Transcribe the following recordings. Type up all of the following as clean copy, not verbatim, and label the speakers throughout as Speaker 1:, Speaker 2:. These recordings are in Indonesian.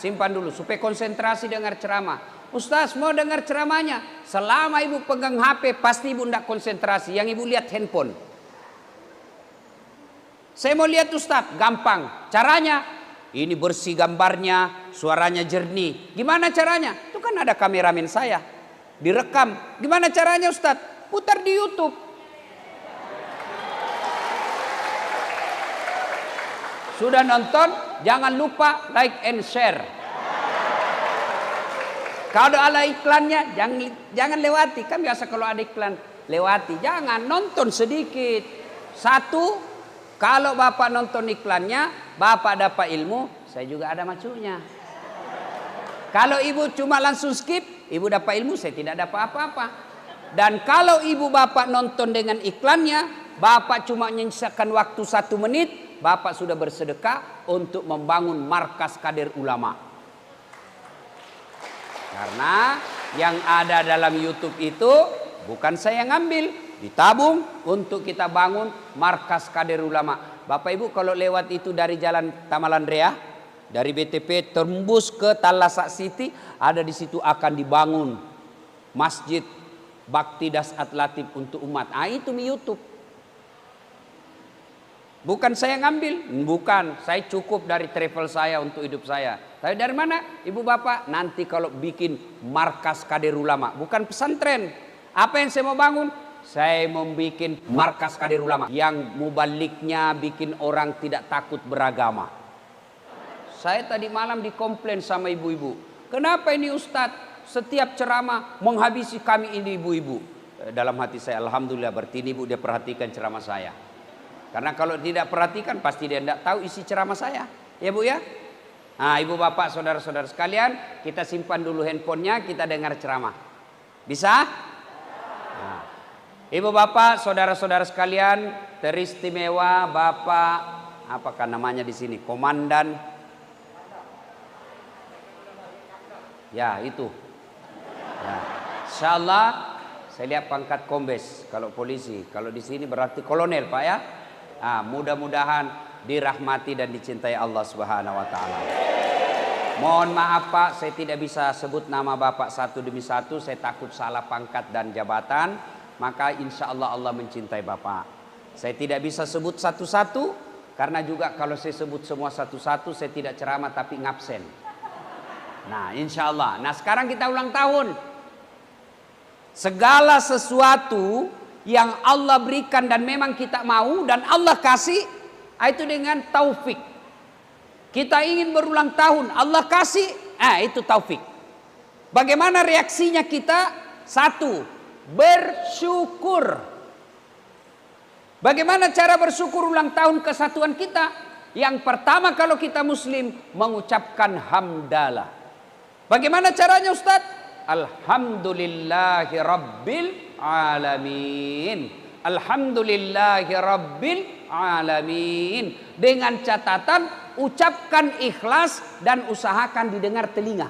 Speaker 1: simpan dulu supaya konsentrasi dengar ceramah. Ustaz mau dengar ceramahnya, selama ibu pegang HP pasti ibu tidak konsentrasi, yang ibu lihat handphone. Saya mau lihat Ustaz, gampang. Caranya, ini bersih gambarnya, suaranya jernih. Gimana caranya? Itu kan ada kameramen saya, direkam. Gimana caranya Ustaz? Putar di YouTube. Sudah nonton, jangan lupa like and share. Kalau ada iklannya, jangan lewati. Kan biasa kalau ada iklan, lewati. Jangan, nonton sedikit. Satu, kalau Bapak nonton iklannya, Bapak dapat ilmu, saya juga ada macunya. Kalau ibu cuma langsung skip, ibu dapat ilmu, saya tidak dapat apa-apa. Dan kalau ibu Bapak nonton dengan iklannya, Bapak cuma menyisakan waktu 1 menit, Bapak sudah bersedekah untuk membangun markas kader ulama. Karena yang ada dalam YouTube itu bukan saya yang ngambil, ditabung untuk kita bangun markas kader ulama. Bapak Ibu kalau lewat itu dari Jalan Tamalandrea, dari BTP tembus ke Talasak City, ada di situ akan dibangun Masjid Bakti Dasat Latif untuk umat. Itu di YouTube. Bukan saya ngambil, bukan. Saya cukup dari travel saya untuk hidup saya. Tapi dari mana? Ibu bapak, nanti kalau bikin markas kader ulama, bukan pesantren. Apa yang saya mau bangun? Saya mau bikin markas kader ulama yang mubaliknya bikin orang tidak takut beragama. Saya tadi malam dikomplain sama ibu-ibu. Kenapa ini Ustadz setiap ceramah menghabisi kami ini ibu-ibu? Dalam hati saya, alhamdulillah berarti ini ibu dia perhatikan ceramah saya. Karena kalau tidak perhatikan pasti dia tidak tahu isi ceramah saya. Ya Bu ya. Nah ibu bapak saudara-saudara sekalian, kita simpan dulu handphonenya, kita dengar ceramah. Bisa? Nah, ibu bapak saudara-saudara sekalian, teristimewa Bapak, apakah namanya di sini? Komandan. Ya itu. Ya. Insyaallah saya lihat pangkat kombes kalau polisi. Kalau di sini berarti kolonel Pak ya. Mudah-mudahan dirahmati dan dicintai Allah Subhanahu wa taala. Mohon maaf Pak, saya tidak bisa sebut nama Bapak satu demi satu, saya takut salah pangkat dan jabatan, maka insya Allah Allah mencintai Bapak. Saya tidak bisa sebut satu-satu, karena juga kalau saya sebut semua satu-satu, saya tidak ceramah tapi ngabsen. Nah insya Allah, nah sekarang kita ulang tahun. Segala sesuatu yang Allah berikan dan memang kita mau dan Allah kasih, itu dengan taufik. Kita ingin berulang tahun, Allah kasih, itu taufik. Bagaimana reaksinya kita? Satu, bersyukur. Bagaimana cara bersyukur ulang tahun kesatuan kita? Yang pertama kalau kita muslim, mengucapkan hamdalah. Bagaimana caranya Ustaz? Alhamdulillahi Rabbil Alamin. Alhamdulillahi Rabbil Alamin. Dengan catatan ucapkan ikhlas dan usahakan didengar telinga.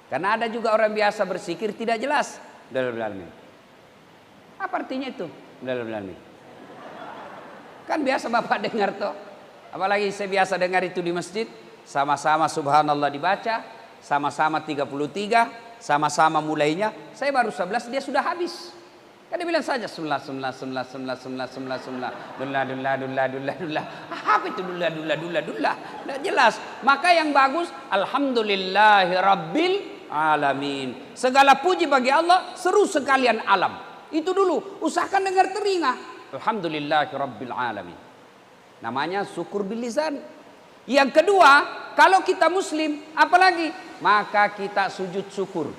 Speaker 1: Karena ada juga orang biasa bersikir tidak jelas. Alamin. Apa artinya itu? Alamin. Kan biasa Bapak dengar toh. Apalagi saya biasa dengar itu di masjid. Sama-sama subhanallah dibaca. Sama-sama 33, sama-sama mulainya. Saya baru 11, dia sudah habis. Kan dia bilang saja semlah. Dullah. Apa itu dullah? Tidak jelas. Maka yang bagus, alhamdulillahi rabbil alamin. Segala puji bagi Allah, seru sekalian alam. Itu dulu, usahakan dengar telinga. Alhamdulillahi rabbil alamin. Namanya syukur bil lisan. Yang kedua, kalau kita muslim, apalagi? Maka kita sujud syukur.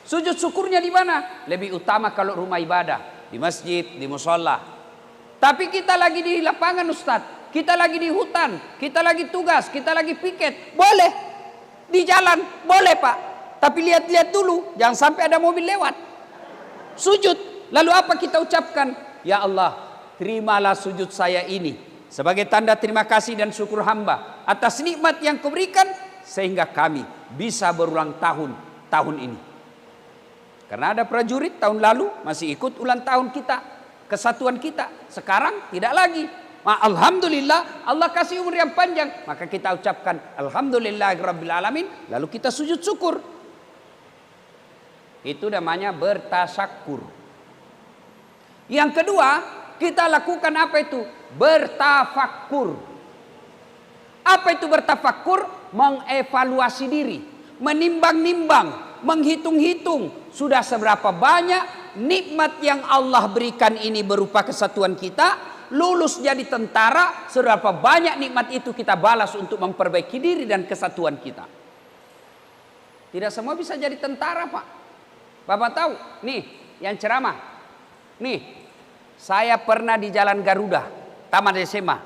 Speaker 1: Sujud syukurnya di mana? Lebih utama kalau rumah ibadah, di masjid, di musholla. Tapi kita lagi di lapangan Ustadz, kita lagi di hutan, kita lagi tugas, kita lagi piket. Boleh. Di jalan, boleh Pak. Tapi lihat-lihat dulu, jangan sampai ada mobil lewat. Sujud. Lalu apa kita ucapkan? Ya Allah, terimalah sujud saya ini sebagai tanda terima kasih dan syukur hamba atas nikmat yang Kau berikan sehingga kami bisa berulang tahun ini. Karena ada prajurit tahun lalu masih ikut ulang tahun kita, kesatuan kita. Sekarang tidak lagi. Alhamdulillah Allah kasih umur yang panjang, maka kita ucapkan alhamdulillahirabbil alamin, lalu kita sujud syukur. Itu namanya bertasyakur. Yang kedua, kita lakukan apa itu? Bertafakkur. Apa itu bertafakkur? Mengevaluasi diri, menimbang-nimbang, menghitung-hitung sudah seberapa banyak nikmat yang Allah berikan ini berupa kesatuan kita. Lulus jadi tentara, seberapa banyak nikmat itu kita balas untuk memperbaiki diri dan kesatuan kita. Tidak semua bisa jadi tentara, Pak. Bapak tahu, nih yang ceramah. Nih, saya pernah di Jalan Garuda, tamat SMA.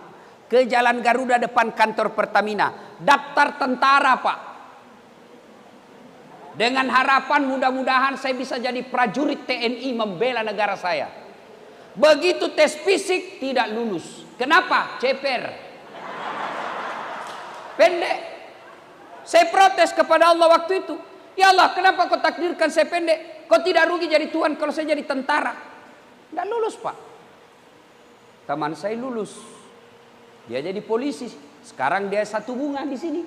Speaker 1: Ke Jalan Garuda depan kantor Pertamina. Daftar tentara, Pak. Dengan harapan mudah-mudahan saya bisa jadi prajurit TNI membela negara saya. Begitu tes fisik tidak lulus. Kenapa? Ceper. Pendek. Saya protes kepada Allah waktu itu. Ya Allah, kenapa kau takdirkan saya pendek? Kau tidak rugi jadi Tuhan kalau saya jadi tentara? Tidak lulus, Pak. Teman saya lulus. Dia jadi polisi. Sekarang dia satu bunga di sini.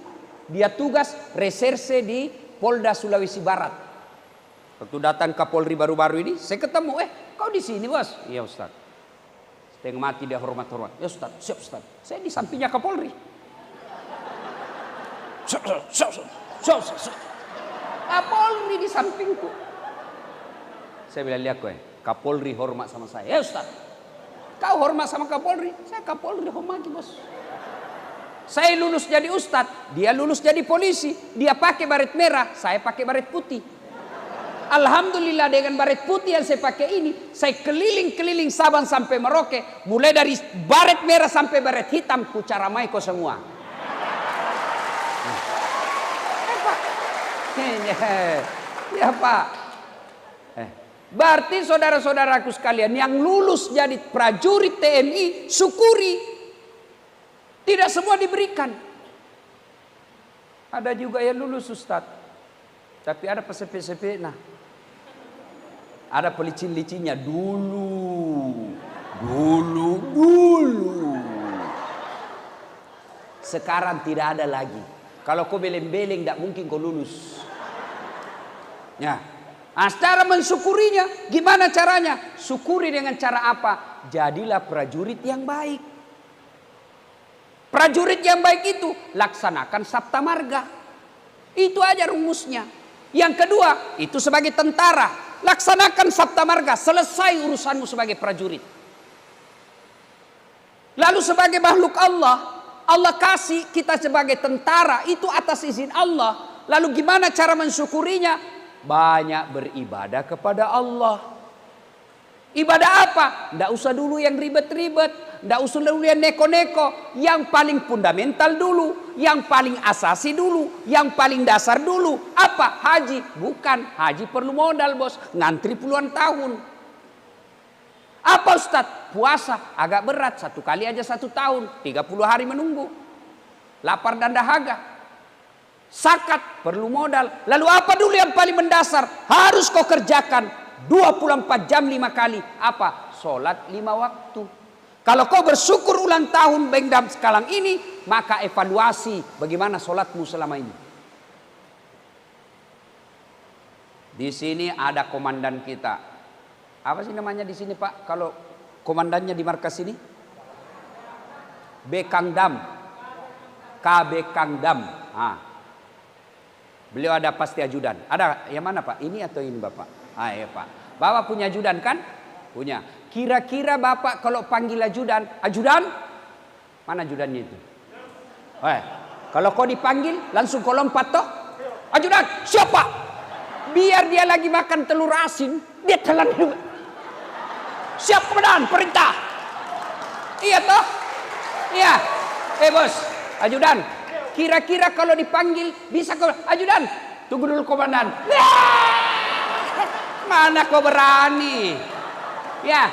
Speaker 1: Dia tugas reserse di Polda Sulawesi Barat. Waktu datang Kapolri baru-baru ini, saya ketemu, kau di sini, Bos? Iya, Ustaz. Setengah mati dia hormat-hormat. Ya, Ustaz, siap, Ustaz. Saya di sampingnya Kapolri. Kapolri di sampingku. Saya bilang, lihat kowe, Kapolri hormat sama saya. Ya, Ustaz. Kau hormat sama Kapolri? Saya Kapolri hormati, Bos. Saya lulus jadi Ustaz, dia lulus jadi polisi. Dia pakai baret merah, saya pakai baret putih. Alhamdulillah dengan baret putih yang saya pakai ini, saya keliling-keliling Sabang sampai Merauke, mulai dari baret merah sampai baret hitam, ku caramai kau semua. Ya Pak. Berarti saudara-saudaraku sekalian yang lulus jadi prajurit TNI, syukuri. Tidak semua diberikan. Ada juga yang lulus Ustaz, tapi ada pesepe-sepe. Nah, ada pelicin-licinnya dulu. Sekarang tidak ada lagi. Kalau kau beleng-beleng tidak mungkin kau lulus. Ya. Nah, cara mensyukurinya gimana caranya? Syukuri dengan cara apa? Jadilah prajurit yang baik. Prajurit yang baik itu laksanakan sabta marga. Itu aja rumusnya. Yang kedua, itu sebagai tentara. Laksanakan sabta marga, selesai urusanmu sebagai prajurit. Lalu sebagai makhluk Allah, Allah kasih kita sebagai tentara, itu atas izin Allah. Lalu gimana cara mensyukurinya? Banyak beribadah kepada Allah. Ibadah apa? Tidak usah dulu yang ribet-ribet, tidak usah dulu yang neko-neko. Yang paling fundamental dulu, yang paling asasi dulu, yang paling dasar dulu. Apa? Haji. Bukan, haji perlu modal, Bos. Ngantri puluhan tahun. Apa Ustadz? Puasa agak berat, 1 kali aja 1 tahun, 30 hari menunggu. Lapar dan dahaga. Zakat perlu modal. Lalu apa dulu yang paling mendasar? Harus kau kerjakan 24 jam 5 kali. Apa? Sholat 5 waktu. Kalau kau bersyukur ulang tahun Bengdam sekarang ini, maka evaluasi bagaimana sholatmu selama ini. Di sini ada komandan kita. Apa sih namanya di sini, Pak? Kalau komandannya di markas ini? Bekangdam. KB Kangdam. Beliau ada pasti ajudan. Ada yang mana, Pak? Ini atau ini, Bapak? Ya Pak. Bapak punya ajudan kan? Punya. Kira-kira Bapak kalau panggil ajudan, ajudan? Mana ajudannya itu? Kalau kau dipanggil langsung kau lompat toh? Ajudan, siapa? Biar dia lagi makan telur asin, dia telan dulu. Siap komandan, perintah. Iya toh? Iya. Bos, ajudan. Kira-kira kalau dipanggil bisa kau, ajudan, tunggu dulu komandan. Mana kau berani? Ya,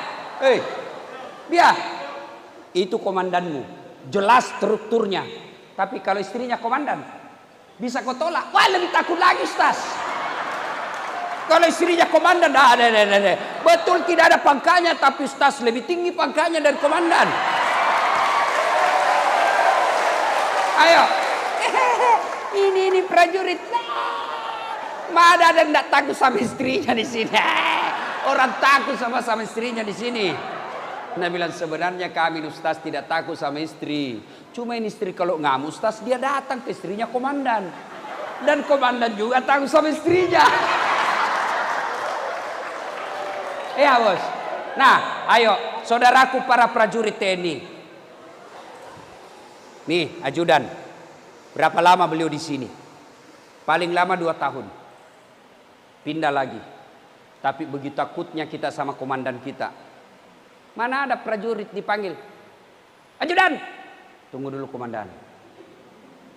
Speaker 1: dia itu komandanmu, jelas strukturnya. Tapi kalau istrinya komandan, bisa kau tolak? Wah, lebih takut lagi, Ustaz. Kalau istrinya komandan, betul tidak ada pangkanya, tapi Ustaz lebih tinggi pangkanya dari komandan. Ayo. Ini prajurit. Mana ada yang tidak takut sama istrinya di sini? Orang takut sama istrinya di sini. Nah bilang sebenarnya kami Ustaz tidak takut sama istri. Cuma ini istri kalau ngamuk Ustaz dia datang ke istrinya komandan. Dan komandan juga takut sama istrinya. Ya bos. Nah ayo saudaraku para prajurit TNI. Nih ajudan. Berapa lama beliau di sini? Paling lama 2 tahun. Pindah lagi. Tapi begitu takutnya kita sama komandan kita. Mana ada prajurit dipanggil. Ajudan. Tunggu dulu komandan.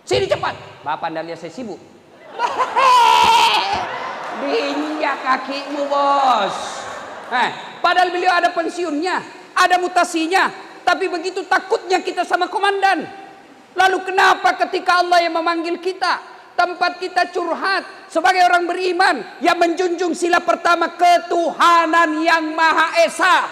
Speaker 1: Sini cepat. Bapak anda lihat saya sibuk. Diinjak kakimu bos. Padahal beliau ada pensiunnya. Ada mutasinya. Tapi begitu takutnya kita sama komandan. Lalu kenapa ketika Allah yang memanggil kita. Tempat kita curhat sebagai orang beriman yang menjunjung sila pertama ketuhanan yang Maha Esa.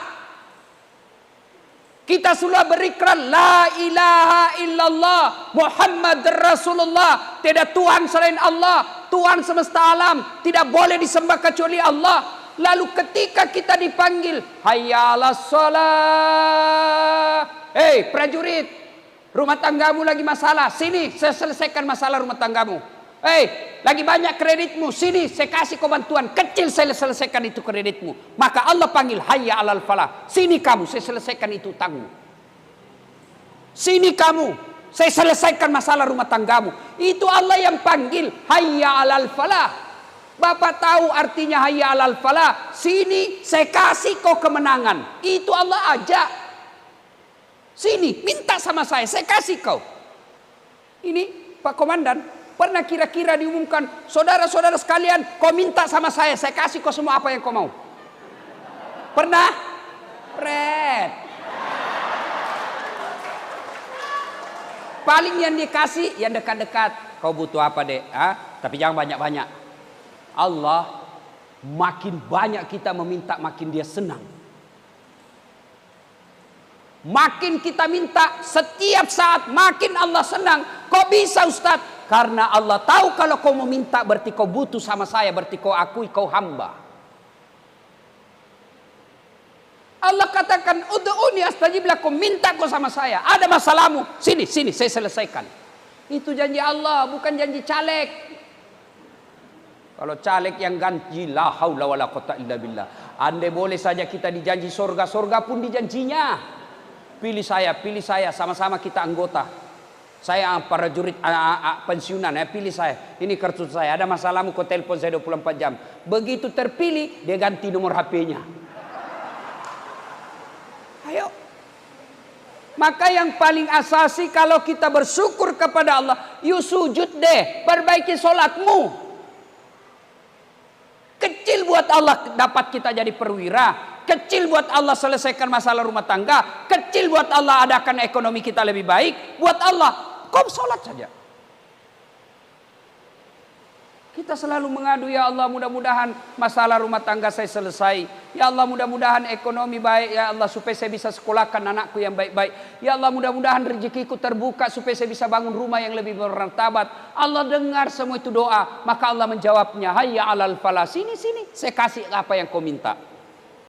Speaker 1: Kita sudah berikrar la ilaha illallah Muhammad Rasulullah. Tidak Tuhan selain Allah, Tuhan semesta alam, tidak boleh disembah kecuali Allah. Lalu ketika kita dipanggil hayya 'alas shalah. Hei prajurit, rumah tanggamu lagi masalah. Sini saya selesaikan masalah rumah tanggamu. Lagi banyak kreditmu. Sini saya kasih kau bantuan. Kecil saya selesaikan itu kreditmu. Maka Allah panggil hayya 'alal falah. Sini kamu saya selesaikan itu utangmu. Sini kamu saya selesaikan masalah rumah tanggamu. Itu Allah yang panggil hayya 'alal falah. Bapak tahu artinya hayya 'alal falah? Sini saya kasih kau kemenangan. Itu Allah ajak. Sini, minta sama saya kasih kau. Ini Pak Komandan, pernah kira-kira diumumkan, saudara-saudara sekalian, kau minta sama saya kasih kau semua apa yang kau mau. Pernah? Pret. Paling yang dikasih, yang dekat-dekat. Kau butuh apa dek? Tapi jangan banyak-banyak. Allah, makin banyak kita meminta, makin dia senang. Makin kita minta setiap saat makin Allah senang. Kok bisa Ustaz? Karena Allah tahu kalau kau meminta berarti kau butuh sama saya, berarti kau akui kau hamba. Allah katakan ud'uni astajib lakum, minta kau sama saya. Ada masalahmu, sini saya selesaikan. Itu janji Allah, bukan janji caleg. Kalau caleg yang ganti la haula wala quwata illa billah. Andai boleh saja kita dijanji surga pun dijanjinya. Pilih saya, sama-sama kita anggota. Saya prajurit pensiunan, pilih saya. Ini kartu saya, ada masalahmu kau telepon saya 24 jam. Begitu terpilih, dia ganti nomor HP-nya. Ayo. Maka yang paling asasi kalau kita bersyukur kepada Allah, you sujud deh, perbaiki sholatmu. Kecil buat Allah dapat kita jadi perwira. Kecil buat Allah selesaikan masalah rumah tangga. Kecil buat Allah adakan ekonomi kita lebih baik. Buat Allah, kau sholat saja. Kita selalu mengadu, ya Allah mudah-mudahan masalah rumah tangga saya selesai. Ya Allah mudah-mudahan ekonomi baik. Ya Allah supaya saya bisa sekolahkan anakku yang baik-baik. Ya Allah mudah-mudahan rezekiku terbuka supaya saya bisa bangun rumah yang lebih bermartabat. Allah dengar semua itu doa. Maka Allah menjawabnya, hayya 'alal falah. Sini, saya kasih apa yang kau minta.